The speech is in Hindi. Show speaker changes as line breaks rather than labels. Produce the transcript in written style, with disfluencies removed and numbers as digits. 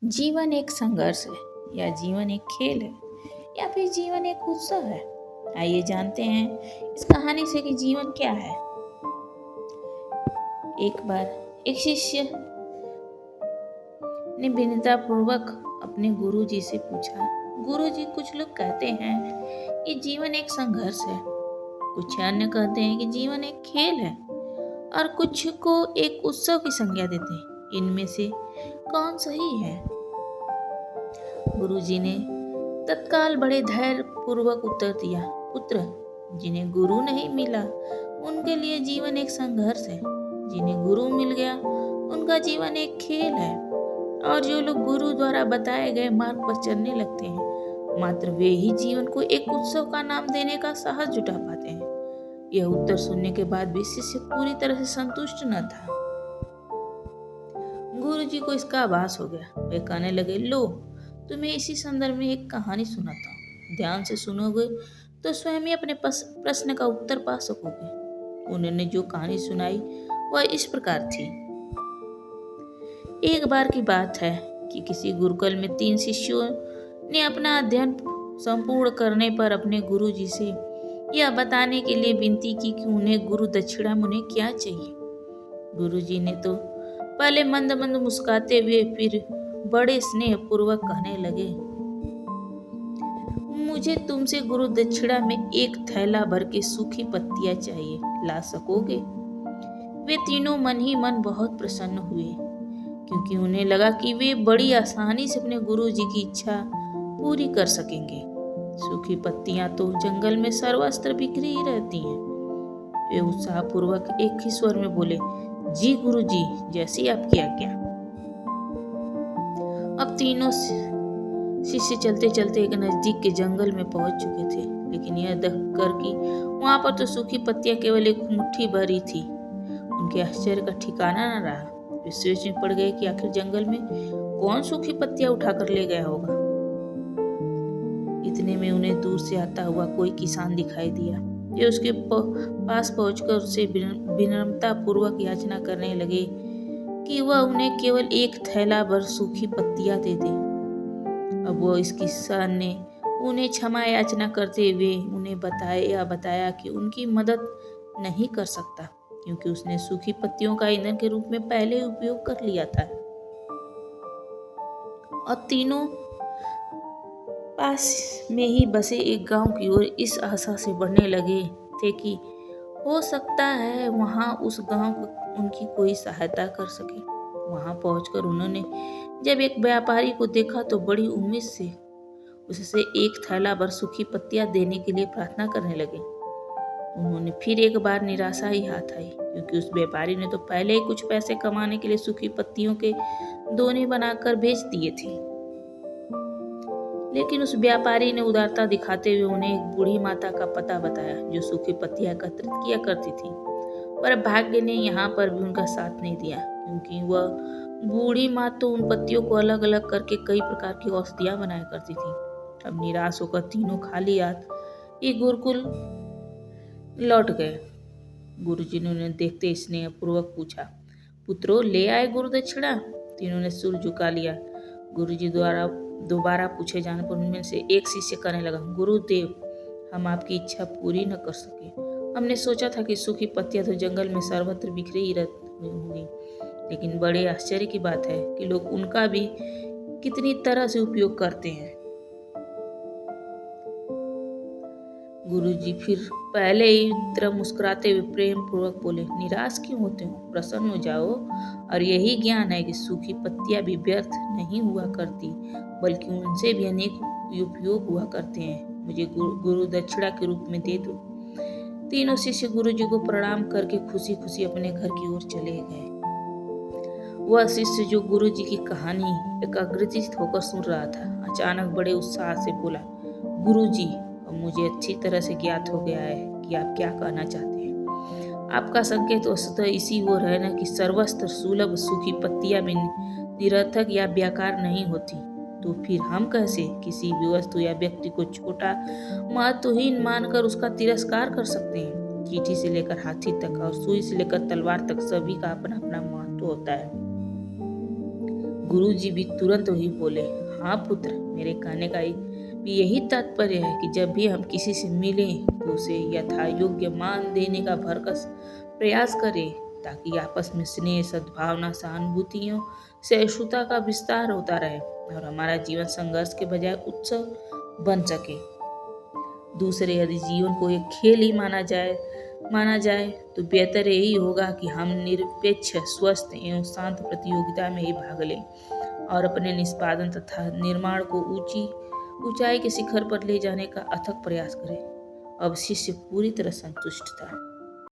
जीवन एक संघर्ष है या जीवन एक खेल है या फिर जीवन एक उत्सव है। आइए जानते हैं इस कहानी से कि जीवन क्या है। एक बार एक शिष्य ने विनम्रता पूर्वक अपने गुरुजी से पूछा, गुरुजी, कुछ लोग कहते हैं कि जीवन एक संघर्ष है, कुछ अन्य कहते हैं कि जीवन एक खेल है और कुछ को एक उत्सव की संज्ञा देते हैं। इनमें से कौन सही है? गुरुजी ने तत्काल बड़े धैर्य पूर्वक उत्तर दिया, पुत्र, जिन्हें गुरु नहीं मिला उनके लिए जीवन एक संघर्ष है, जिन्हें गुरु मिल गया उनका जीवन एक खेल है, और जो लोग गुरु द्वारा बताए गए मार्ग पर चलने लगते हैं मात्र वे ही जीवन को एक उत्सव का नाम देने का साहस जुटा पाते हैं। यह उत्तर सुनने के बाद भी शिष्य पूरी तरह से संतुष्ट न था। गुरुजी को इसका आभास हो गया। वे कहने लगे, लो, तुम्हें इसी संदर्भ में एक कहानी सुनाता हूँ। ध्यान से सुनोगे तो स्वयं ही अपने प्रश्न का उत्तर पा सकोगे। उन्होंने जो कहानी सुनाई वह इस प्रकार थी। एक बार की बात है कि किसी गुरुकुल में 3 शिष्यों ने अपना अध्ययन संपूर्ण करने पर अपने गुरुजी से यह बताने के लिए विनती की कि उन्हें गुरु दक्षिणा में उन्हें क्या चाहिए। गुरुजी ने तो पहले मंद मंद मुस्कुराते हुए फिर बड़े स्नेह पूर्वक कहने लगे, मुझे तुमसे गुरु दक्षिणा में एक थैला भर के सूखी पत्तियां चाहिए, ला सकोगे? वे तीनों मन ही मन बहुत प्रसन्न हुए, क्योंकि उन्हें लगा कि वे बड़ी आसानी से अपने गुरु जी की इच्छा पूरी कर सकेंगे। सूखी पत्तियां तो जंगल में सर्वत्र बिखरी ही रहती हैं। वे उत्साहपूर्वक एक ही स्वर में बोले, जी गुरु जी, जैसी आपकी आज्ञा। अब तीनों शिष्य चलते चलते एक नजदीक के जंगल में पहुंच चुके थे, लेकिन यह देखकर कि वहां पर तो सूखी पत्तियां केवल एक मुट्ठी भर ही थी, उनके आश्चर्य का ठिकाना न रहा। वे सोच में पड़ गए कि आखिर जंगल में कौन सूखी पत्तियां उठाकर ले गया होगा। इतने में उन्हें दूर से आता हुआ कोई किसान दिखाई दिया। वे उसके पास पहुंचकर उससे विनम्रता पूर्वक याचना करने लगे कि वह उन्हें केवल एक थैला भर सूखी पत्तियां दे दे। अब वो इस किसान ने उन्हें क्षमा याचना करते हुए उन्हें बताया कि उनकी मदद नहीं कर सकता, क्योंकि उसने सूखी पत्तियों का ईंधन के रूप में पहले उपयोग कर लिया था। और तीनों पास में ही बसे एक गांव की ओर इस आशा से बढ़ने लगे थे कि हो सकता है वहां उस गांव को उनकी कोई सहायता कर सके। वहां पहुंचकर उन्होंने जब एक व्यापारी को देखा तो बड़ी उम्मीद से उससे एक थैला भर सूखी पत्तियां देने के लिए प्रार्थना करने लगे। उन्होंने फिर एक बार निराशा ही हाथ आई, क्योंकि उस व्यापारी ने तो पहले ही कुछ पैसे कमाने के लिए सूखी पत्तियों के दोने बनाकर बेच दिए थे। लेकिन उस व्यापारी ने उदारता दिखाते हुए उन्हें एक बूढ़ी माता का पता बताया जो सूखी पत्तियां एकत्रित किया करती थी। पर भाग्य ने यहाँ पर भी उनका साथ नहीं दिया, क्योंकि वह बूढ़ी माँ तो उन पत्तियों को अलग अलग करके कई प्रकार की औषधियां बनाया करती थी। अब निराश होकर तीनों खाली हाथ एक गुरुकुल लौट गए। गुरुजी ने उन्हें देखते स्नेह पूर्वक पूछा, पुत्रो, ले आए गुरु दक्षिणा? तीनों ने सिर झुका लिया। गुरुजी द्वारा दोबारा पूछे जाने पर उनमें से एक शिष्य कहने लगा, गुरुदेव, हम आपकी इच्छा पूरी न कर सके। हमने सोचा था कि सूखी पत्तियां तो जंगल में सर्वत्र बिखरी ही होंगी, लेकिन बड़े आश्चर्य की बात है कि लोग उनका भी कितनी तरह से उपयोग करते हैं। गुरुजी फिर पहले ही तरह मुस्कुराते हुए प्रेम पूर्वक बोले, निराश क्यों होते हो, प्रसन्न हो जाओ। और यही ज्ञान है कि सूखी पत्तियां भी व्यर्थ नहीं हुआ करती, बल्कि उनसे भी अनेक उपयोग हुआ करते हैं। मुझे गुरु दक्षिणा के रूप में दे दो। तीनों शिष्य गुरुजी को प्रणाम करके खुशी खुशी अपने घर की ओर चले गए। वह शिष्य जो गुरुजी की कहानी एकाग्रचित होकर सुन रहा था, अचानक बड़े उत्साह से बोला, गुरुजी, मुझे अच्छी तरह से ज्ञात हो गया है कि आप क्या कहना चाहते हैं। आपका संकेत वस्तुतः इसी ओर है न कि सर्वस्त्र सुलभ सूखी पत्तियां भी निरर्थक या बेकार नहीं होती, तो फिर हम कैसे किसी भी वस्तु या व्यक्ति को छोटा महत्वहीन मानकर उसका तिरस्कार कर सकते हैं। चींटी से लेकर हाथी तक और सुई से लेकर तलवार तक सभी का अपना अपना महत्व होता है। गुरुजी भी तुरंत वही बोले, हाँ पुत्र, मेरे कहने का भी यही तात्पर्य है कि जब भी हम किसी से मिलें तो उसे यथायोग्य मान देने का भरकस प्रयास करें, ताकि आपस में स्नेह, सद्भावना, सहानुभूतियों, सहिष्णुता का विस्तार होता रहे और हमारा जीवन संघर्ष के बजाय उत्सव बन सके। दूसरे, यदि जीवन को एक खेल ही माना जाए तो बेहतर यही होगा कि हम निरपेक्ष, स्वस्थ एवं शांत प्रतियोगिता में ही भाग लें और अपने निष्पादन तथा निर्माण को ऊंचाई के शिखर पर ले जाने का अथक प्रयास करें। अब शिष्य पूरी तरह संतुष्ट था।